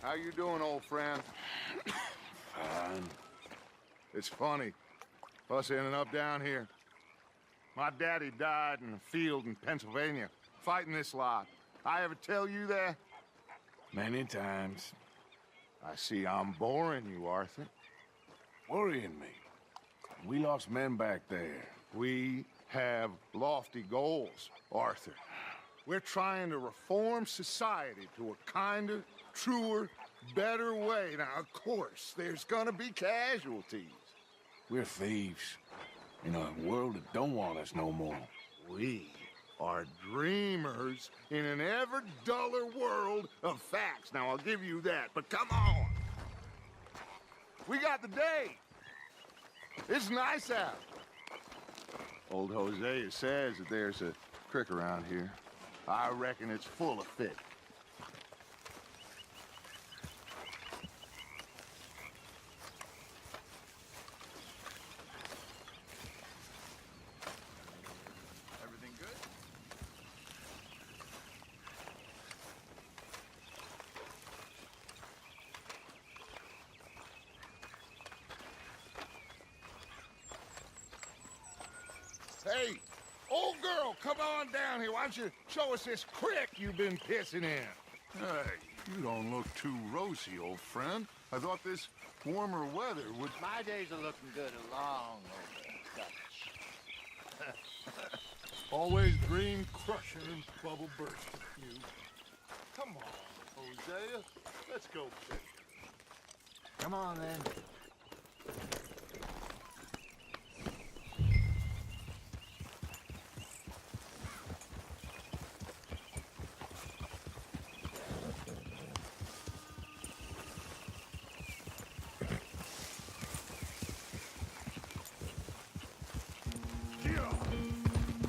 How you doing, old friend? Fine. It's funny, us ending up down here. My daddy died in a field in Pennsylvania, fighting this lot. I ever tell you that? Many times. I see I'm boring you, Arthur. Worrying me. We lost men back there. We have lofty goals, Arthur. We're trying to reform society to a kinder, truer, better way. Now, of course, there's gonna be casualties. We're thieves. In a world that don't want us no more. We are dreamers in an ever duller world of facts. Now, I'll give you that, but come on. We got the day. It's nice out. Old Hosea says that there's a creek around here. I reckon it's full of fish. Everything good? Hey, old girl, come on down here. Why don't you show us this creek you've been pissing in? Hey, you don't look too rosy, old friend. I thought this warmer weather would... My days are looking good along over Dutch. Always green crushing and bubble bursting, you. Come on, Hosea. Let's go fishing. Come on, then.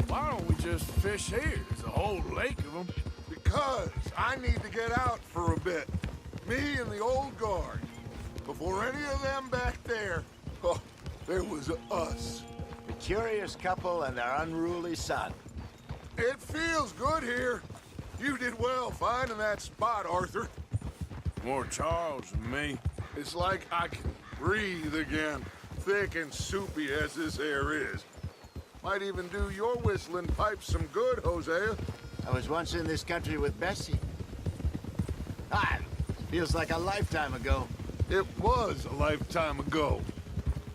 Why don't we just fish here? There's a whole lake of them. Because I need to get out for a bit. Me and the old guard. Before any of them back there, oh, there was us. The curious couple and their unruly son. It feels good here. You did well finding that spot, Arthur. More Charles than me. It's like I can breathe again, thick and soupy as this air is. Might even do your whistling pipes some good, Hosea. I was once in this country with Bessie. Feels like a lifetime ago. It was a lifetime ago.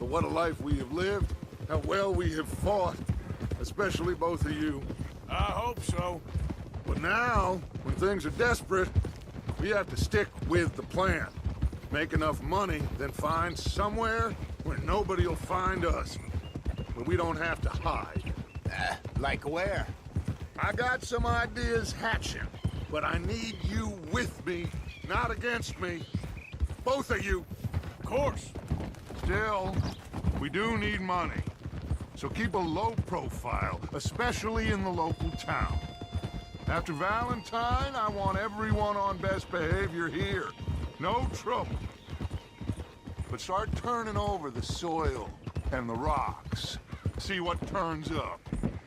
But what a life we have lived, how well we have fought, especially both of you. I hope so. But now, when things are desperate, we have to stick with the plan. Make enough money, then find somewhere where nobody will find us. Where we don't have to hide. Like where? I got some ideas hatching, but I need you with me, not against me. Both of you. Of course. Still, we do need money. So keep a low profile, especially in the local town. After Valentine, I want everyone on best behavior here. No trouble. But start turning over the soil and the rocks. See what turns up.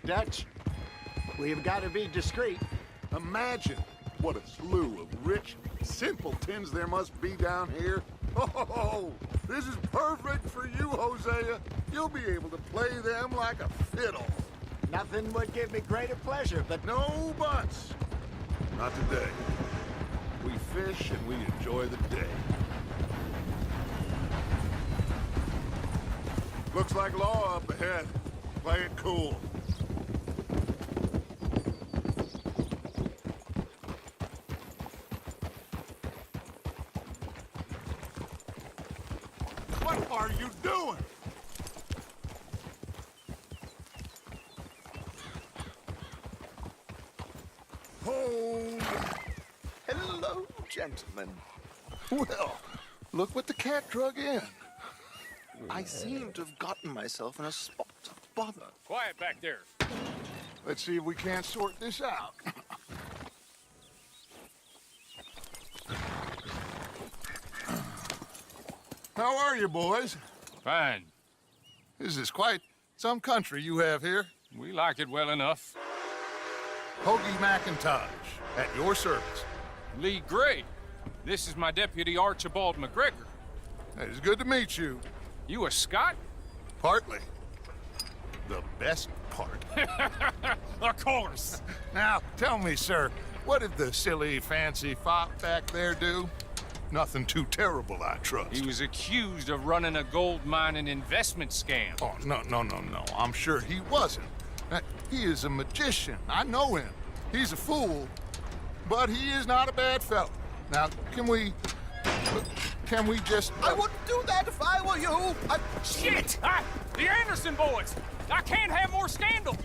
Dutch, we've got to be discreet. Imagine what a slew of rich simpletons there must be down here. Oh, this is perfect for you, Hosea. You'll be able to play them like a fiddle. Nothing would give me greater pleasure, but No buts. Not today. We fish and we enjoy the day. Looks like law up ahead. Play it cool. What are you doing? Hold. Hello, gentlemen. Well, look what the cat drug in. I seem to have gotten myself in a spot of bother. Quiet back there. Let's see if we can't sort this out. How are you, boys? Fine. This is quite some country you have here. We like it well enough. Hoagie McIntosh, at your service. Lee Gray. This is my deputy, Archibald McGregor. It's good to meet you. You a Scot? Partly. The best part. Of course. Now, tell me, sir, what did the silly, fancy fop back there do? Nothing too terrible, I trust. He was accused of running a gold mining investment scam. Oh, no. I'm sure he wasn't. He is a magician. I know him. He's a fool, but he is not a bad fellow. Now, can we just... I wouldn't do that if I were you. Shit! The Anderson boys! I can't have more scandal!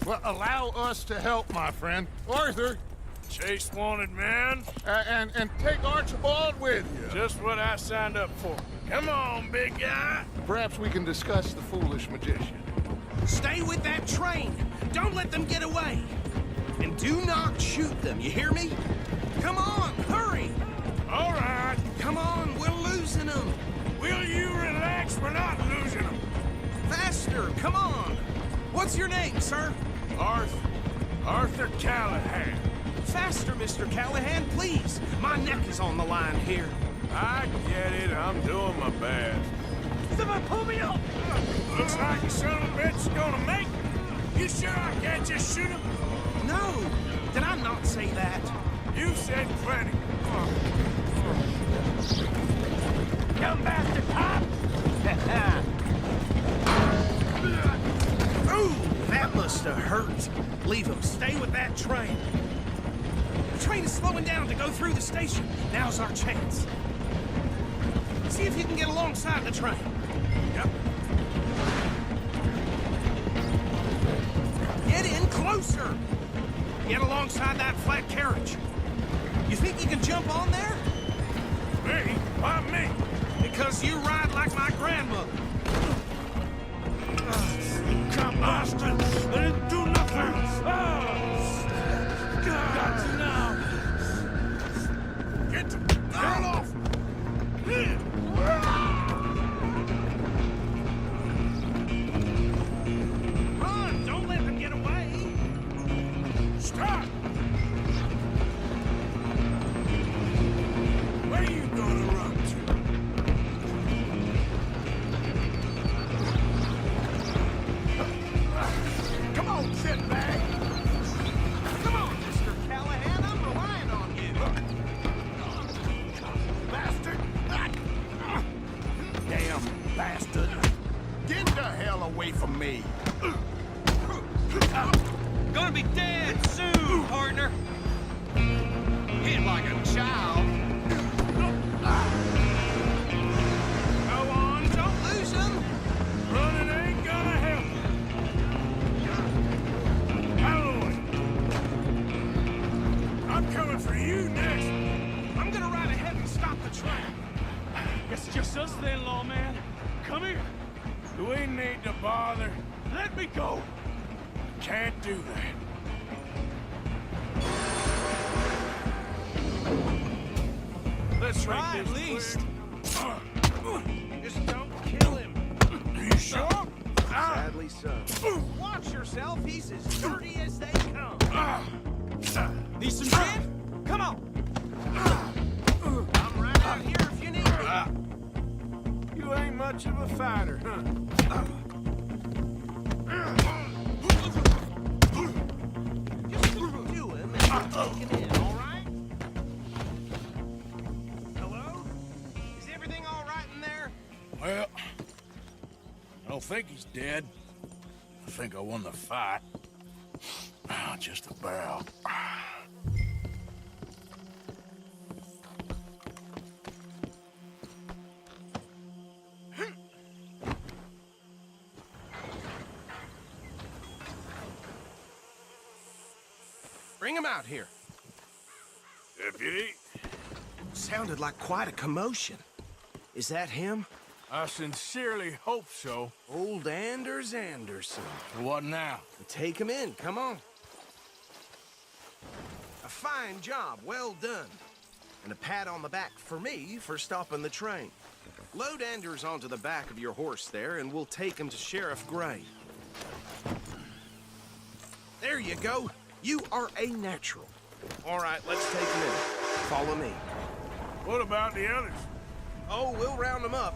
Well, allow us to help, my friend. Arthur, Chase wanted man. and take Archibald with you. Just what I signed up for. Come on, big guy. Perhaps we can discuss the foolish magician. Stay with that train. Don't let them get away. And do not shoot them, you hear me? Come on, hurry. All right. Come on, we're losing them. Will you relax? We're not losing them. Faster, come on. What's your name, sir? Arthur Callahan. Faster, Mr. Callahan, please. My neck is on the line here. I get it. I'm doing my best. Someone pull me up. Looks like the son of a bitch is gonna make it. You sure I can't just shoot him? No, did I not say that? You said plenty. Come back to cop. Ooh, that must have hurt. Leave him. Stay with that train. The train is slowing down to go through the station. Now's our chance. See if you can get alongside the train. Yep. Get in closer. Get alongside that flat carriage. You think you can jump on there? Me? Why me? Because you ride like my grandmother. Come, bastard! I didn't do nothing! God, now! Get the girl off! Run! Don't let them get away! Stop! Where are you gonna run to? Come on, shitbag! Come on, Mr. Callahan, I'm relying on you! Bastard! Damn bastard! Get the hell away from me! Gonna be dead soon, partner. Hit like a child. Go on, don't lose them! Running ain't gonna help. Out of the way. I'm coming for you next. I'm gonna ride ahead and stop the train. Guess it's just us then, lawman. Come here. Do we need to bother? Let me go. Can't do that. Let's Try make at this least. quick. Just don't kill him. You sure? Sadly so. Watch yourself, he's as dirty as they come. Need some gin? Come on. I'm right out here if you need me. You ain't much of a fighter, huh? Just do him and take him in, all right? Hello? Is everything all right in there? Well, I don't think he's dead. I think I won the fight. Just about. Bring him out here. Deputy, Sounded like quite a commotion. Is that him? I sincerely hope so. Old Anders Anderson. What now? Take him in, come on. A fine job, well done. And a pat on the back for me for stopping the train. Load Anders onto the back of your horse there, and we'll take him to Sheriff Gray. There you go. You are a natural. All right, let's take him in. Follow me. What about the others? Oh, we'll round them up.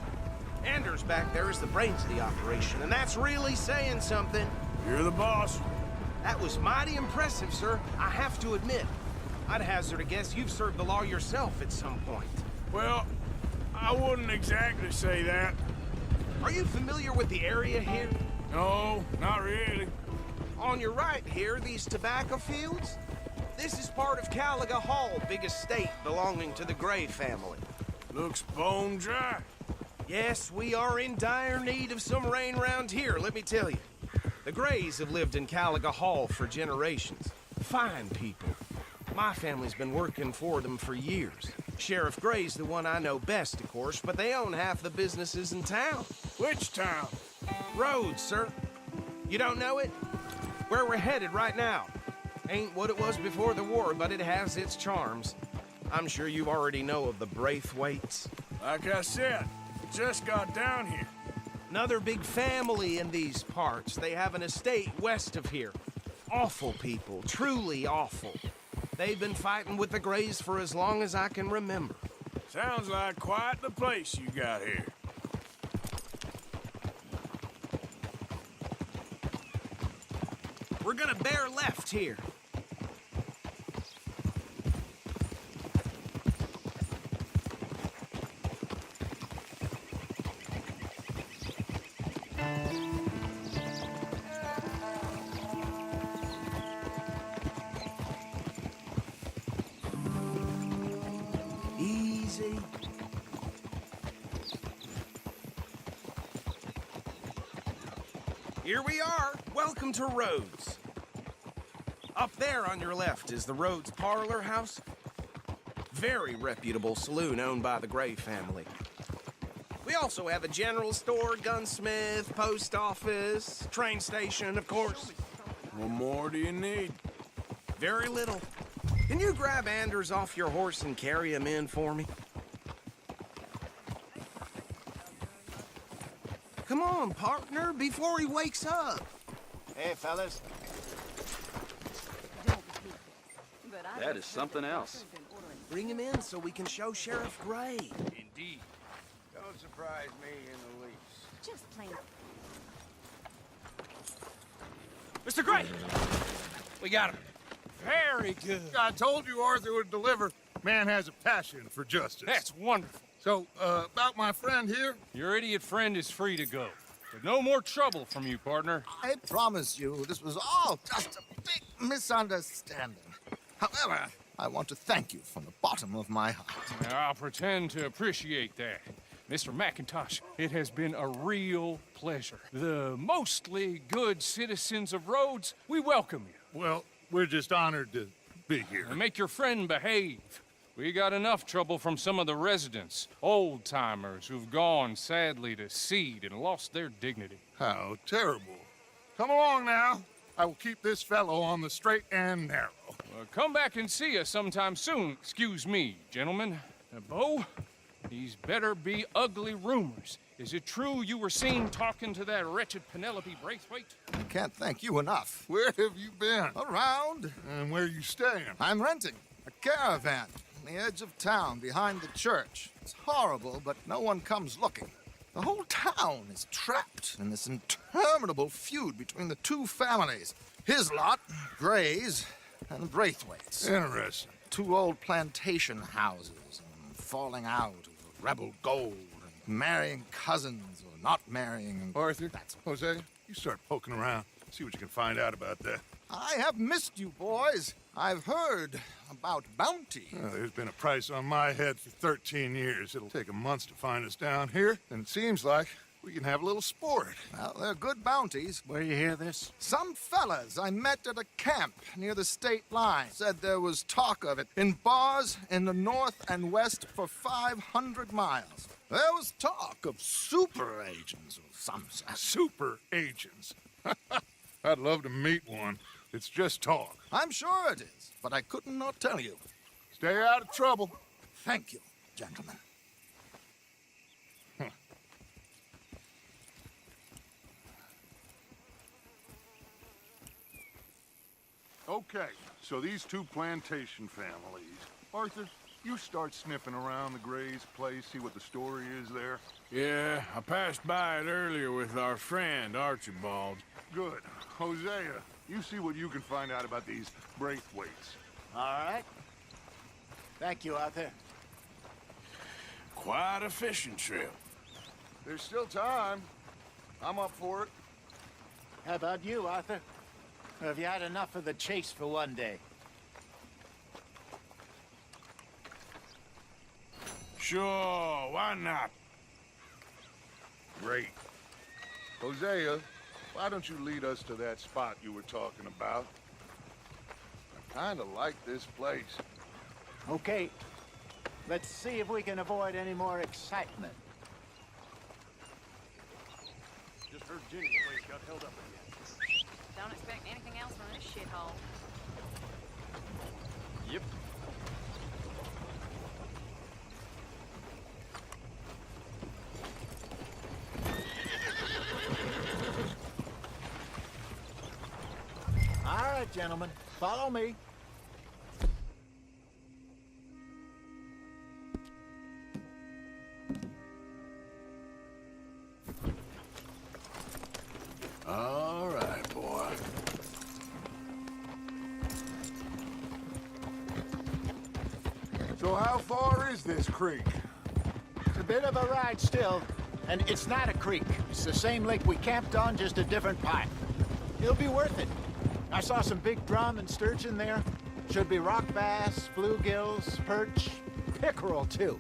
Anders back there is the brains of the operation, and that's really saying something. You're the boss. That was mighty impressive, sir. I have to admit. I'd hazard a guess you've served the law yourself at some point. Well, I wouldn't exactly say that. Are you familiar with the area here? No, not really. On your right here, these tobacco fields? This is part of Caliga Hall, big estate belonging to the Gray family. Looks bone dry. Yes, we are in dire need of some rain round here, let me tell you. The Grays have lived in Caliga Hall for generations. Fine people. My family's been working for them for years. Sheriff Gray's the one I know best, of course, but they own half the businesses in town. Which town? Rhodes, sir. You don't know it? Where we're headed right now. Ain't what it was before the war, but it has its charms. I'm sure you already know of the Braithwaites. Like I said, just got down here. Another big family in these parts. They have an estate west of here. Awful people, truly awful. They've been fighting with the Grays for as long as I can remember. Sounds like quite the place you got here. We're gonna bear left here. Easy. Here we are. Welcome to Rhodes. Up there on your left is the Rhodes Parlor House. Very reputable saloon owned by the Gray family. We also have a general store, gunsmith, post office, train station, of course. What more do you need? Very little. Can you grab Anders off your horse and carry him in for me? Come on, partner, before he wakes up. Hey, fellas. That is something else. Bring him in so we can show Sheriff Gray. Indeed. Don't surprise me in the least. Just plain. Mr. Gray! We got him. Very good. I told you Arthur would deliver. Man has a passion for justice. That's wonderful. So, about my friend here? Your idiot friend is free to go. But no more trouble from you, partner. I promise you, this was all just a big misunderstanding. However, I want to thank you from the bottom of my heart. I'll pretend to appreciate that. Mr. McIntosh, it has been a real pleasure. The mostly good citizens of Rhodes, we welcome you. Well, we're just honored to be here. And make your friend behave. We got enough trouble from some of the residents, old-timers who've gone, sadly, to seed and lost their dignity. How terrible. Come along now. I will keep this fellow on the straight and narrow. Come back and see us sometime soon. Excuse me, gentlemen. Bo, these better be ugly rumors. Is it true you were seen talking to that wretched Penelope Braithwaite? I can't thank you enough. Where have you been? Around. And where you staying? I'm renting a caravan on the edge of town behind the church. It's horrible, but no one comes looking. The whole town is trapped in this interminable feud between the two families. His lot, Gray's, and the Braithwaites. Interesting. Two old plantation houses, and falling out over rebel gold, and marrying cousins or not marrying. Arthur, Hosea, you start poking around. See what you can find out about that. I have missed you, boys. I've heard about bounty. There's been a price on my head for 13 years. It'll take a month to find us down here, and it seems like we can have a little sport. Well, they're good bounties. Where you hear this? Some fellas I met at a camp near the state line said there was talk of it in bars in the north and west for 500 miles. There was talk of super agents of some sort. Super agents. I'd love to meet one. It's just talk. I'm sure it is, but I couldn't not tell you. Stay out of trouble. Thank you, gentlemen. Okay, so these two plantation families. Arthur, you start sniffing around the Gray's place, see what the story is there? Yeah, I passed by it earlier with our friend, Archibald. Good. Hosea, you see what you can find out about these Braithwaites. All right. Thank you, Arthur. Quite a fishing trip. There's still time. I'm up for it. How about you, Arthur? Or have you had enough of the chase for one day? Sure, why not? Great. Hosea, why don't you lead us to that spot you were talking about? I kinda like this place. Okay. Let's see if we can avoid any more excitement. Just heard Jenny's place got held up again. Don't expect anything else from this shithole. Yep. All right, gentlemen. Follow me. All right, boy. So how far is this creek? It's a bit of a ride still, and it's not a creek. It's the same lake we camped on, just a different pipe. It'll be worth it. I saw some big drum and sturgeon there. Should be rock bass, bluegills, perch, pickerel too.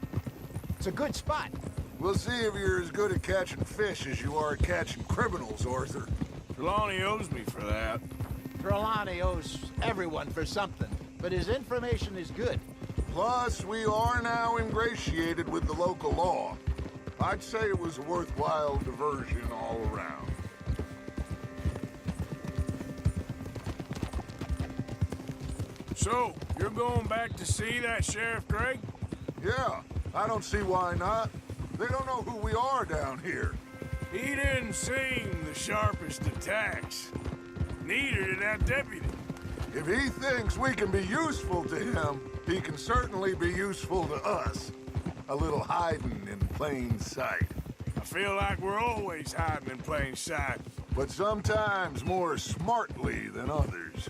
It's a good spot. We'll see if you're as good at catching fish as you are at catching criminals, Arthur. Trelawney owes me for that. Trelawney owes everyone for something, but his information is good. Plus, we are now ingratiated with the local law. I'd say it was a worthwhile diversion all around. So, you're going back to see that Sheriff Gregg? Yeah, I don't see why not. They don't know who we are down here. He didn't seem the sharpest attacks. Neither did that deputy. If he thinks we can be useful to him, he can certainly be useful to us. A little hiding in plain sight. I feel like we're always hiding in plain sight. But sometimes more smartly than others.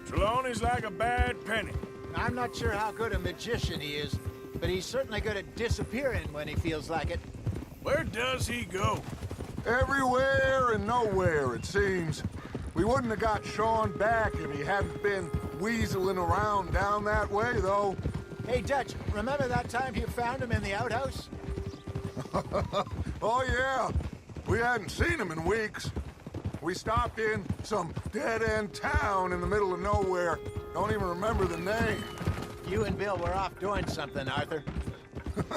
Trelawney's like a bad penny. I'm not sure how good a magician he is, but he's certainly good at disappearing when he feels like it. Where does he go? Everywhere and nowhere, it seems. We wouldn't have got Sean back if he hadn't been weaseling around down that way, though. Hey, Dutch, remember that time you found him in the outhouse? Oh, yeah. We hadn't seen him in weeks. We stopped in some dead-end town in the middle of nowhere. Don't even remember the name. You and Bill were off doing something, Arthur.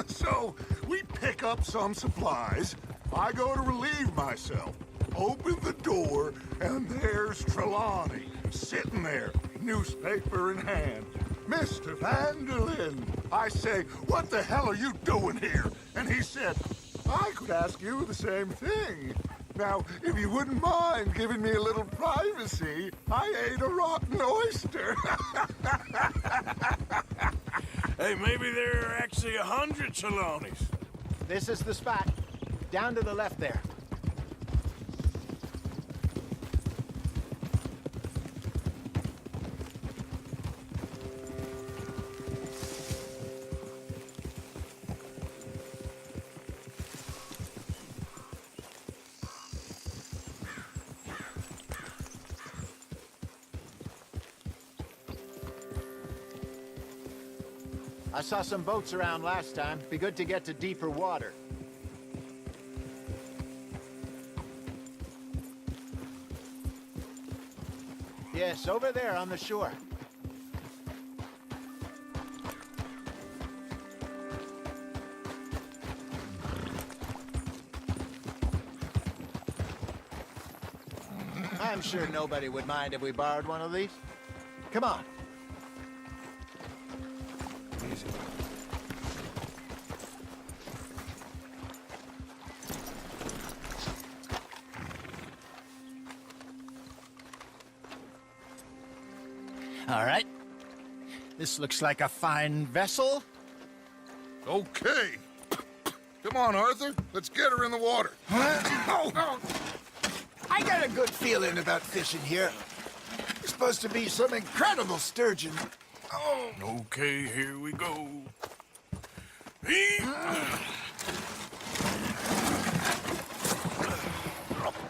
So, we pick up some supplies. I go to relieve myself. Open the door, and there's Trelawney, sitting there, newspaper in hand. Mr. Vanderlyn. I say, what the hell are you doing here? And he said, I could ask you the same thing. Now, if you wouldn't mind giving me a little privacy, I ate a rotten oyster. Hey, maybe there are actually 100 Trelawneys. This is the spot. Down to the left there. I saw some boats around last time. Be good to get to deeper water. Yes, over there on the shore. I'm sure nobody would mind if we borrowed one of these. Come on. All right. This looks like a fine vessel. Okay. Come on, Arthur. Let's get her in the water. Oh. I got a good feeling about fishing here. There's supposed to be some incredible sturgeon. Oh. Okay, here we go.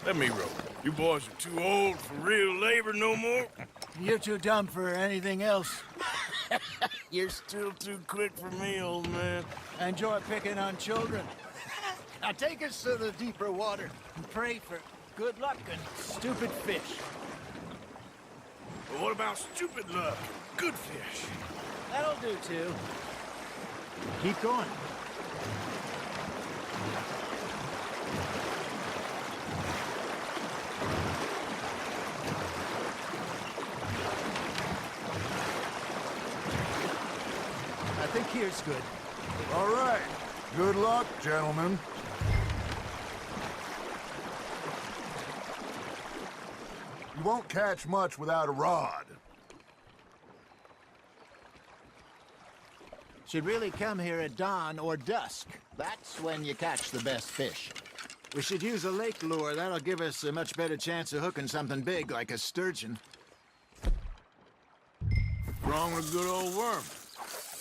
Let me row. You boys are too old for real labor no more. You're too dumb for anything else. You're still too quick for me, old man. I enjoy picking on children. Now take us to the deeper water and pray for good luck and stupid fish. But what about stupid luck? Good fish. That'll do, too. Keep going. I think here's good. All right. Good luck, gentlemen. You won't catch much without a rod. Should really come here at dawn or dusk. That's when you catch the best fish. We should use a lake lure. That'll give us a much better chance of hooking something big like a sturgeon. What's wrong with good old worm?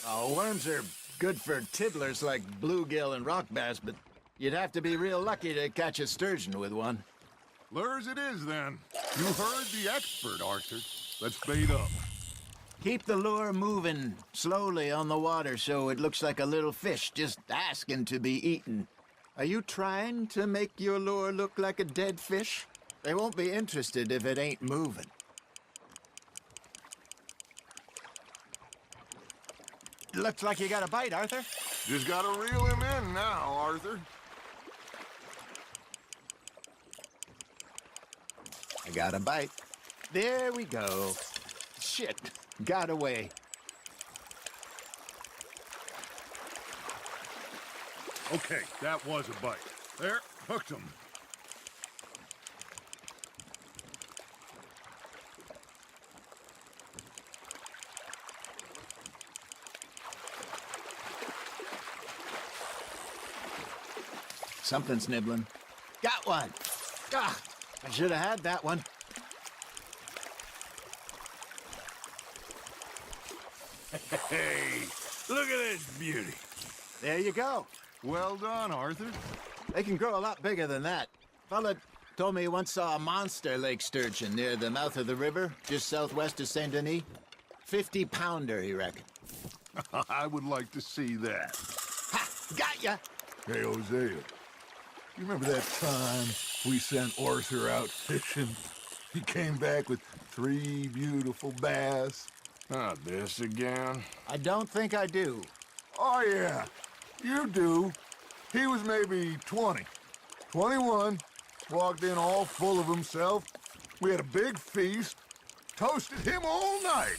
Oh, worms are good for tiddlers like bluegill and rock bass, but you'd have to be real lucky to catch a sturgeon with one. Lures it is, then. You heard the expert, Arthur. Let's bait up. Keep the lure moving slowly on the water so it looks like a little fish just asking to be eaten. Are you trying to make your lure look like a dead fish? They won't be interested if it ain't moving. Looks like you got a bite, Arthur. Just gotta reel him in now, Arthur. I got a bite. There we go. Shit, got away. Okay, that was a bite. There, hooked him. Something's nibbling. Got one. Ah, I should have had that one. Hey, look at this beauty. There you go. Well done, Arthur. They can grow a lot bigger than that. Fella told me he once saw a monster lake sturgeon near the mouth of the river, just southwest of Saint Denis. 50-pounder, he reckoned. I would like to see that. Ha! Got ya! Hey, Hosea. You remember that time we sent Arthur out fishing? He came back with 3 beautiful bass. Not this again. I don't think I do. Oh, yeah. You do. He was maybe 20. 21. Walked in all full of himself. We had a big feast. Toasted him all night.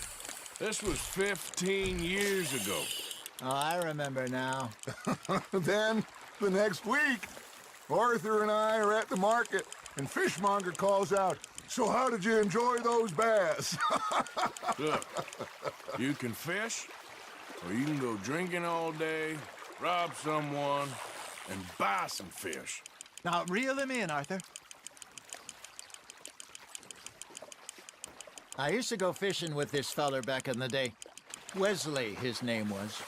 This was 15 years ago. Oh, I remember now. Then, the next week, Arthur and I are at the market, and Fishmonger calls out, "So how did you enjoy those bass?" Look, you can fish, or you can go drinking all day, rob someone, and buy some fish. Now, reel him in, Arthur. I used to go fishing with this feller back in the day. Wesley, his name was.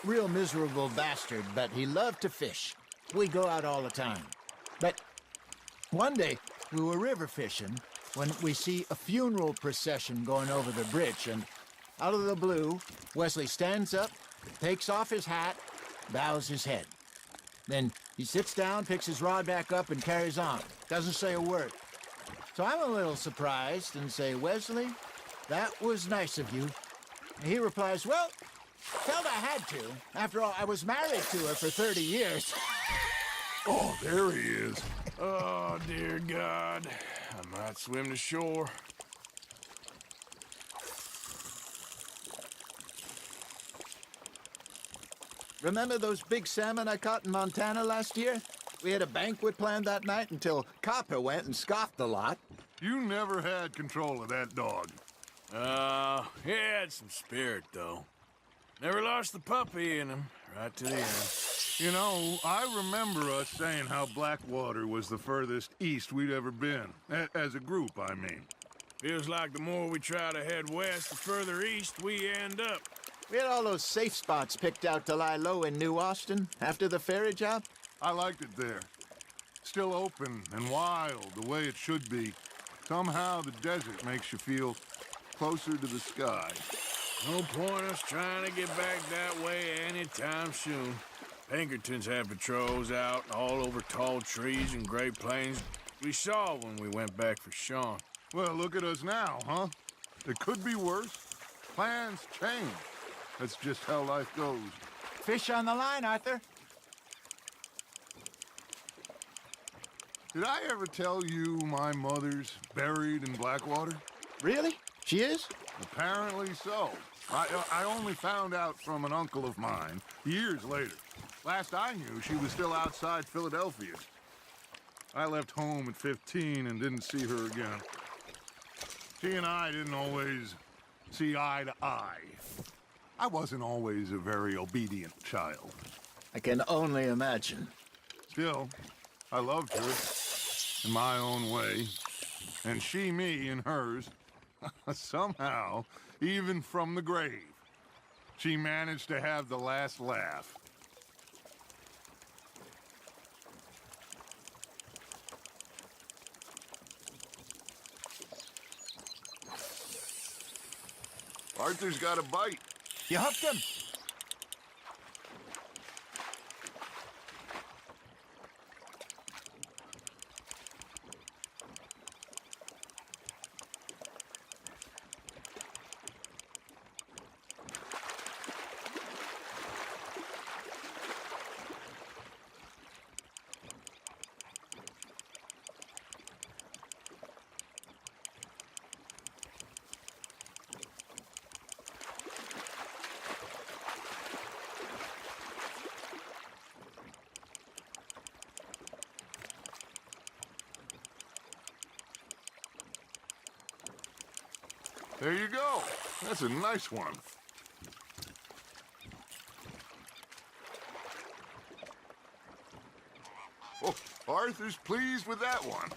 Real miserable bastard, but he loved to fish. We'd go out all the time. But one day, we were river fishing when we see a funeral procession going over the bridge, and out of the blue, Wesley stands up, takes off his hat, bows his head. Then he sits down, picks his rod back up, and carries on. Doesn't say a word. So I'm a little surprised and say, "Wesley, that was nice of you." And he replies, "Well, felt I had to. After all, I was married to her for 30 years. Oh, there he is. Oh, dear God. I might swim to shore. Remember those big salmon I caught in Montana last year? We had a banquet planned that night until Copper went and scoffed the lot. You never had control of that dog. He had some spirit, though. Never lost the puppy in him, right to the end. You know, I remember us saying how Blackwater was the furthest east we'd ever been. As a group, I mean. Feels like the more we try to head west, the further east we end up. We had all those safe spots picked out to lie low in New Austin after the ferry job. I liked it there. Still open and wild, the way it should be. Somehow the desert makes you feel closer to the sky. No point us trying to get back that way anytime soon. Pinkertons had patrols out all over tall trees and Great Plains. We saw when we went back for Sean. Well, look at us now, huh? It could be worse. Plans change. That's just how life goes. Fish on the line, Arthur. Did I ever tell you my mother's buried in Blackwater? Really? She is? Apparently so. I only found out from an uncle of mine years later. Last I knew, she was still outside Philadelphia. I left home at 15 and didn't see her again. She and I didn't always see eye to eye. I wasn't always a very obedient child. I can only imagine. Still, I loved her in my own way, and she me in hers. Somehow, even from the grave, she managed to have the last laugh. Arthur's got a bite. You hooked him? There you go. That's a nice one. Oh, Arthur's pleased with that one.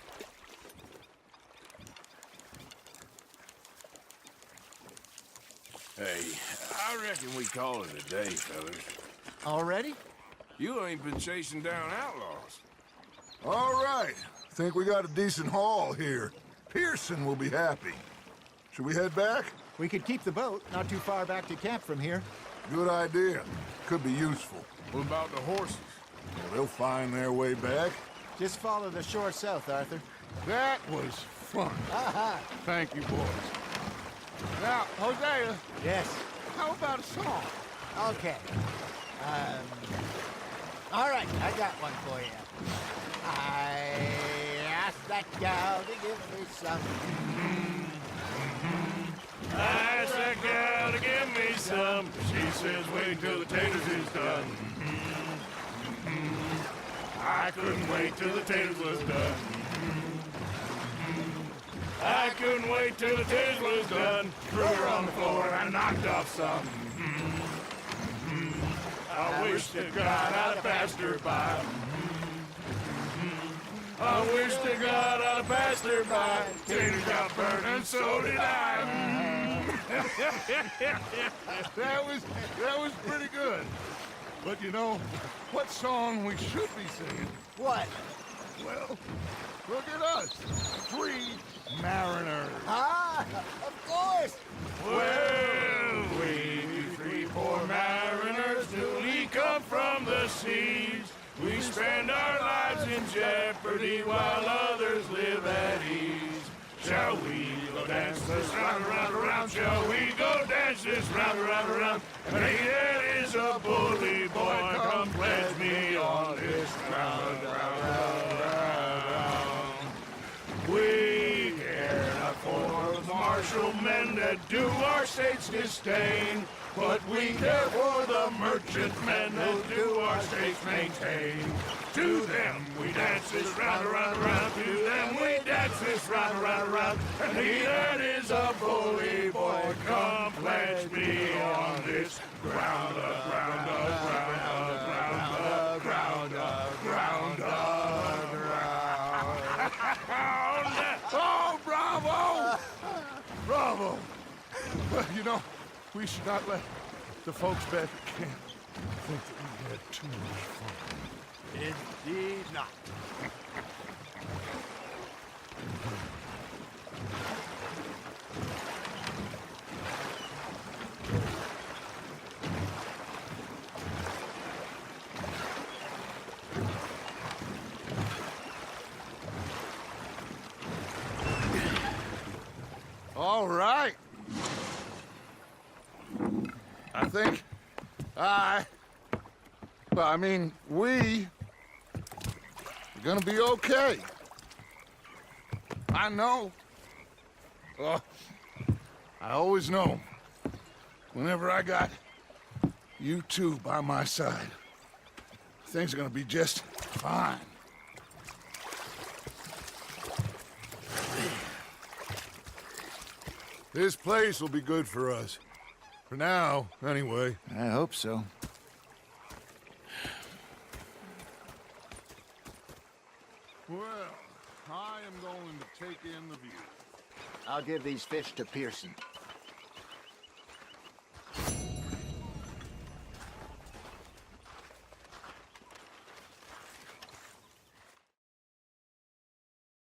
Hey, I reckon we call it a day, fellas. Already? You ain't been chasing down outlaws. All right. Think we got a decent haul here. Pearson will be happy. Should we head back? We could keep the boat not too far back to camp from here. Good idea. Could be useful. What about the horses? Well, they'll find their way back. Just follow the shore south, Arthur. That was fun. Thank you, boys. Now, Hosea, Yes. how about a song? Okay. All right, I got one for you. I asked that gal to give me some. I asked that gal to give me some. She says wait till the taters is done. I couldn't wait till the taters was done. I couldn't wait till the taters was done. Threw her on the floor and I knocked off some. I wish to God I'd have passed her by. I wish to God I'd have passed her by. Taters got burned and so did I. That was pretty good. But you know, what song we should be singing? What? Well, look at us. 3 mariners. Ah, of course. Well, we 3 poor mariners newly come from the seas. We spend our lives in jeopardy while others live at ease. Shall we go dance this round, around, around? Shall we go dance this round, around, around? And he that is a bully boy, come pledge me on this round, round, round, round. We care not for the martial men that do our state's disdain, but we care for the merchant men that do our states maintain. To them we dance this round, around, around. To them we dance this round, around, around. And he that is a bully boy, bravo! Well, you know, we should not let the folks back at camp think that we had too much fun. Indeed not. All right. I think we are gonna be okay. I know. Oh, I always know. Whenever I got you two by my side, things are gonna be just fine. This place will be good for us. For now, anyway. I hope so. Well, I am going to take in the view. I'll give these fish to Pearson.